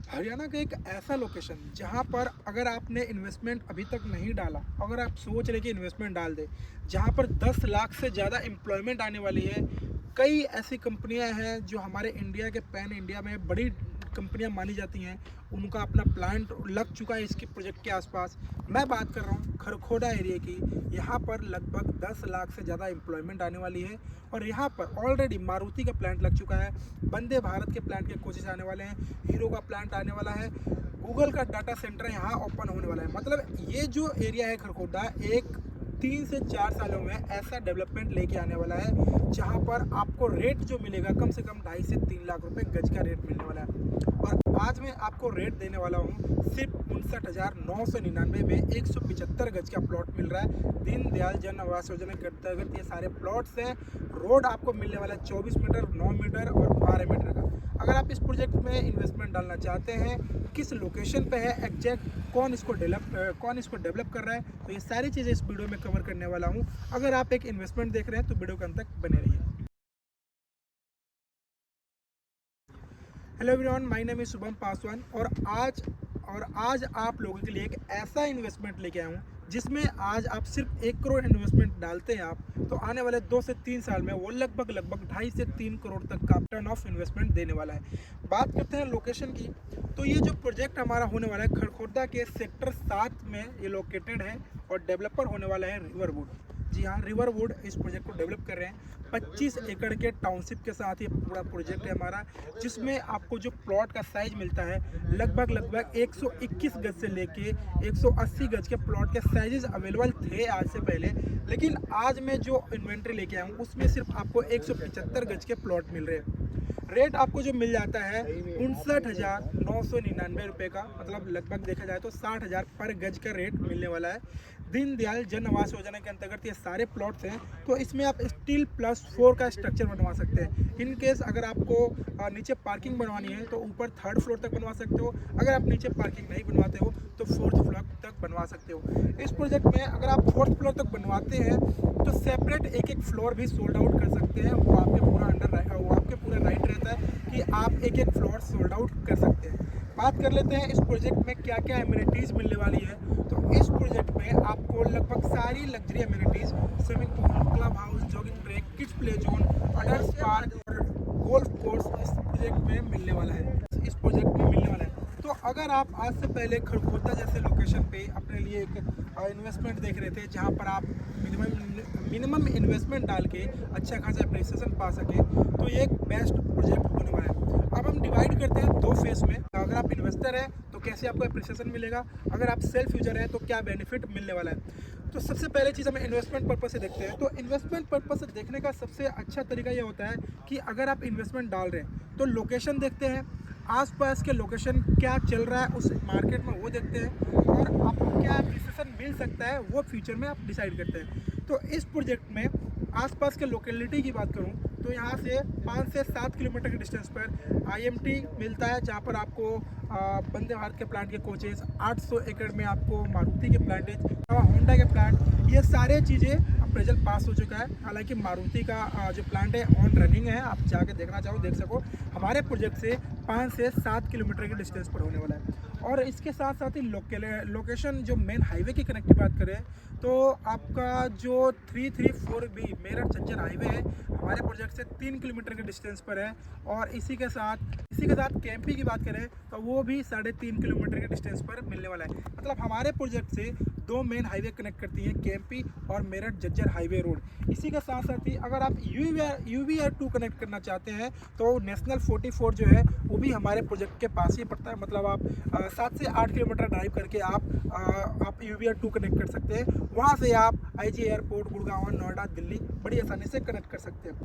हरियाणा का एक ऐसा लोकेशन जहाँ पर अगर आपने इन्वेस्टमेंट अभी तक नहीं डाला, अगर आप सोच रहे कि इन्वेस्टमेंट डाल दें, जहाँ पर 10 लाख से ज़्यादा एम्प्लॉयमेंट आने वाली है। कई ऐसी कंपनियां हैं जो हमारे इंडिया के पैन इंडिया में बड़ी कंपनियां मानी जाती हैं, उनका अपना प्लांट लग चुका है इसके प्रोजेक्ट के आसपास। मैं बात कर रहा हूँ खरखोदा एरिया की। यहाँ पर लगभग 10 लाख से ज़्यादा एम्प्लॉयमेंट आने वाली है और यहाँ पर ऑलरेडी मारुति का प्लांट लग चुका है, वंदे भारत के प्लांट के कोशिश आने वाले हैं, हीरो का प्लांट आने वाला है, गूगल का डाटा सेंटर यहाँ ओपन होने वाला है। मतलब ये जो एरिया है खरखोदा, एक 3 से 4 सालों में ऐसा डेवलपमेंट लेके आने वाला है जहाँ पर आपको रेट जो मिलेगा कम से कम 2.5 से 3 लाख रुपए गज का रेट मिलने वाला है। और आज मैं आपको रेट देने वाला हूँ सिर्फ 59,999 में 175 गज का प्लॉट मिल रहा है। दीनदयाल जन आवास योजना के अंतर्गत ये सारे प्लॉट्स हैं। रोड आपको मिलने वाला है 24 मीटर, 9 मीटर और 12 मीटर का। अगर आप इस प्रोजेक्ट में इन्वेस्टमेंट डालना चाहते हैं, किस लोकेशन पे है एग्जैक्ट, कौन इसको डेवलप कर रहा है, तो ये सारी चीज़ें इस वीडियो में कवर करने वाला हूँ। अगर आप एक इन्वेस्टमेंट देख रहे हैं तो वीडियो के अंत तक बने रहिए। Hello everyone, my name is Shubham Paswan और आज आप लोगों के लिए एक ऐसा इन्वेस्टमेंट लेके आया हूँ जिसमें आज आप सिर्फ 1 करोड़ इन्वेस्टमेंट डालते हैं आप, तो आने वाले 2 से 3 साल में वो लगभग 2.5 से 3 करोड़ तक का रिटर्न ऑफ इन्वेस्टमेंट देने वाला है। बात करते हैं लोकेशन की, तो ये जो प्रोजेक्ट हमारा होने वाला है खरखोदा के सेक्टर 7 में ये लोकेटेड है और डेवलपर होने वाला है रिवरवुड। जी हाँ, रिवरवुड इस प्रोजेक्ट को डेवलप कर रहे हैं। 25 एकड़ के टाउनशिप के साथ ये पूरा प्रोजेक्ट है हमारा, जिसमें आपको जो प्लॉट का साइज मिलता है लगभग 121 गज से लेके 180 गज के प्लॉट के साइजेस अवेलेबल थे आज से पहले। लेकिन आज मैं जो इन्वेंट्री लेके आया हूँ उसमें सिर्फ आपको 175 गज के प्लॉट मिल रहे हैं। रेट आपको जो मिल जाता है 59,999 रुपये का, मतलब लगभग देखा जाए तो 60,000 पर गज का रेट मिलने वाला है। दीनदयाल जन आवास योजना के अंतर्गत ये सारे प्लॉट्स हैं, तो इसमें आप स्टील +4 का स्ट्रक्चर बनवा सकते हैं। इन केस अगर आपको नीचे पार्किंग बनवानी है तो ऊपर 3rd फ्लोर तक बनवा सकते हो। अगर आप नीचे पार्किंग नहीं बनवाते हो तो 4th फ्लोर तक बनवा सकते हो। इस प्रोजेक्ट में अगर आप 4th फ्लोर तक बनवाते हैं तो सेपरेट एक फ्लोर भी सोल्ड आउट कर सकते हैं। वो आपके पूरा राइट रहता है कि आप एक फ्लोर सोल्ड आउट कर सकते हैं। बात कर लेते हैं इस प्रोजेक्ट में क्या क्या एमिनिटीज़ मिलने वाली है। तो इस प्रोजेक्ट में आपको लगभग सारी luxury amenities, swimming pool, club house, jogging track, kids play zone, adult park और गोल्फ कोर्स इस प्रोजेक्ट में मिलने वाला है। तो अगर आप आज से पहले खरखोदा जैसे लोकेशन पे अपने लिए एक इन्वेस्टमेंट देख रहे थे जहाँ पर आप मिनिमम इन्वेस्टमेंट डाल के अच्छा खासा अप्रिसिएशन पा सके, तो ये एक बेस्ट प्रोजेक्ट होने वाला है। अब हम डिवाइड करते हैं 2 फेज में। अगर आप इन्वेस्टर हैं तो कैसे आपको अप्रिसिएशन मिलेगा, अगर आप सेल्फ यूजर हैं तो क्या बेनिफिट मिलने वाला है। तो सबसे पहले चीज़ हमें इन्वेस्टमेंट पर्पस से देखते हैं। तो इन्वेस्टमेंट पर्पस से देखने का सबसे अच्छा तरीका ये होता है कि अगर आप इन्वेस्टमेंट डाल रहे हैं तो लोकेशन देखते हैं, आसपास के लोकेशन क्या चल रहा है उस मार्केट में वो देखते हैं, और आपको क्या अप्रिसिएशन मिल सकता है वो फ्यूचर में आप डिसाइड करते हैं। तो इस प्रोजेक्ट में आसपास के लोकेलिटी की बात करूं तो यहाँ से 5 से 7 किलोमीटर के डिस्टेंस पर IMT मिलता है, जहाँ पर आपको वंदे भारत के प्लांट के कोचेस, 800 एकड़ में आपको मारुति के प्लांटेज, होंडा के प्लांट, ये सारे चीज़ें अप्रेजल पास हो चुका है। हालांकि मारुति का जो प्लांट है ऑन रनिंग है, आप जाके देखना चाहो देख सको। हमारे प्रोजेक्ट से 5 से 7 किलोमीटर के डिस्टेंस पर होने वाला है। और इसके साथ साथ ही लोकेशन जो मेन हाईवे की कनेक्ट की बात करें तो आपका जो 334B मेरठ झज्जर हाईवे है हमारे प्रोजेक्ट से 3 किलोमीटर के डिस्टेंस पर है। और इसी के साथ केएमपी की बात करें तो वो भी 3.5 किलोमीटर के डिस्टेंस पर मिलने वाला है। मतलब हमारे प्रोजेक्ट से 2 मेन हाईवे कनेक्ट करती हैं, केएमपी और मेरठ झज्जर हाईवे रोड। इसी के साथ साथ ही अगर आप UVR2 कनेक्ट करना चाहते हैं तो नेशनल 44 जो है वो भी हमारे प्रोजेक्ट के पास ही पड़ता है। मतलब आप 7 से 8 किलोमीटर ड्राइव करके आप UVR2 कनेक्ट कर सकते हैं। वहाँ से आप IG एयरपोर्ट, गुड़गांव, नोएडा, दिल्ली बड़ी आसानी से कनेक्ट कर सकते हैं।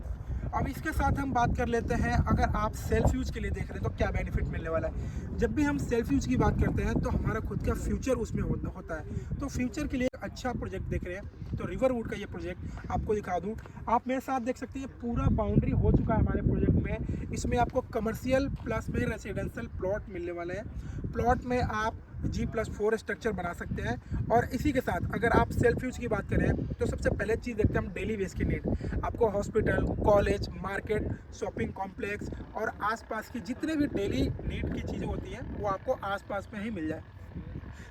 अब इसके साथ हम बात कर लेते हैं, अगर आप सेल्फ यूज़ के लिए देख रहे हैं तो क्या बेनिफिट मिलने वाला है। जब भी हम सेल्फ यूज़ की बात करते हैं तो हमारा खुद का फ्यूचर उसमें होता है। तो फ्यूचर के लिए अच्छा प्रोजेक्ट देख रहे हैं तो रिवरवुड का ये प्रोजेक्ट आपको दिखा दूं। आप मेरे साथ देख सकते हैं पूरा बाउंड्री हो चुका है हमारे प्रोजेक्ट में। इसमें आपको कमर्शियल प्लस में रेसिडेंशियल प्लॉट मिलने वाले हैं। प्लॉट में आप G+4 स्ट्रक्चर बना सकते हैं। और इसी के साथ अगर आप सेल्फ यूज़ की बात करें तो सबसे पहले चीज़ देखते हैं हम डेली बेस की नीड। आपको hospital, college, market, shopping complex और आसपास की जितने भी डेली नीड की चीज़ें होती हैं वो आपको आसपास में ही मिल जाए।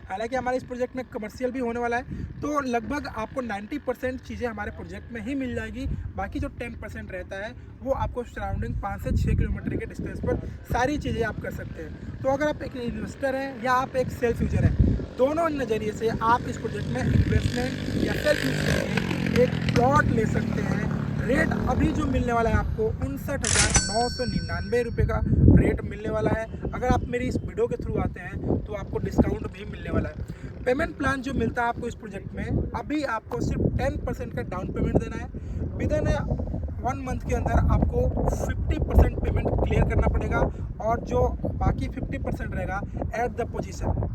हालांकि हमारे इस प्रोजेक्ट में कमर्शियल भी होने वाला है, तो लगभग आपको 90% चीज़ें हमारे प्रोजेक्ट में ही मिल जाएगी। बाकी जो 10% रहता है वो आपको सराउंडिंग 5 से 6 किलोमीटर के डिस्टेंस पर सारी चीज़ें आप कर सकते हैं। तो अगर आप एक इन्वेस्टर हैं या आप एक सेल्फ यूजर हैं, दोनों नज़रिए से आप इस प्रोजेक्ट में इन्वेस्टमेंट या सेल्फ यूज करके एक प्लॉट ले सकते हैं। रेट अभी जो मिलने वाला है आपको 59,999 रुपये का रेट मिलने वाला है। अगर आप मेरी इस वीडियो के थ्रू आते हैं तो आपको डिस्काउंट भी मिलने वाला है। पेमेंट प्लान जो मिलता है आपको इस प्रोजेक्ट में, अभी आपको सिर्फ 10% का डाउन पेमेंट देना है। विद इन 1 मंथ के अंदर आपको 50% पेमेंट क्लियर करना पड़ेगा, और जो बाकी 50% रहेगा एट द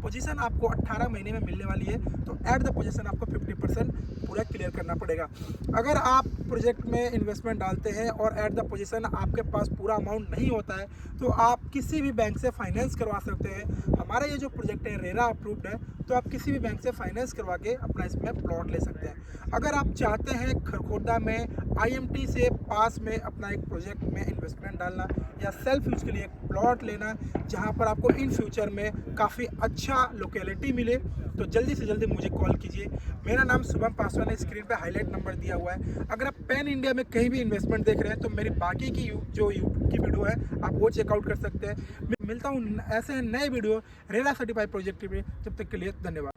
पोजीशन आपको 18 महीने में मिलने वाली है, तो एट द पोजीशन आपको 50% पूरा क्लियर करना पड़ेगा। अगर आप प्रोजेक्ट में इन्वेस्टमेंट डालते हैं और एट द पोजीशन आपके पास पूरा अमाउंट नहीं होता है, तो आप किसी भी बैंक से फाइनेंस करवा सकते हैं। हमारा ये जो प्रोजेक्ट है रेरा अप्रूव्ड है, तो आप किसी भी बैंक से फाइनेंस करवा के अपना इसमें प्लॉट ले सकते हैं। अगर आप चाहते हैं खरखोदा में IMT से पास में अपना एक प्रोजेक्ट में इन्वेस्टमेंट डालना या सेल्फ यूज के लिए एक प्लॉट लेना जहां पर आपको इन फ्यूचर में काफ़ी अच्छा लोकेलिटी मिले, तो जल्दी से जल्दी मुझे कॉल कीजिए। मेरा नाम शुभम पासवान है, स्क्रीन पे हाईलाइट नंबर दिया हुआ है। अगर आप पैन इंडिया में कहीं भी इन्वेस्टमेंट देख रहे हैं तो मेरी बाकी की जो यूट्यूब की वीडियो है आप वो चेकआउट कर सकते हैं। मैं मिलता हूँ ऐसे नए वीडियो रेरा सर्टिफाइड प्रोजेक्ट में, जब तक के लिए धन्यवाद।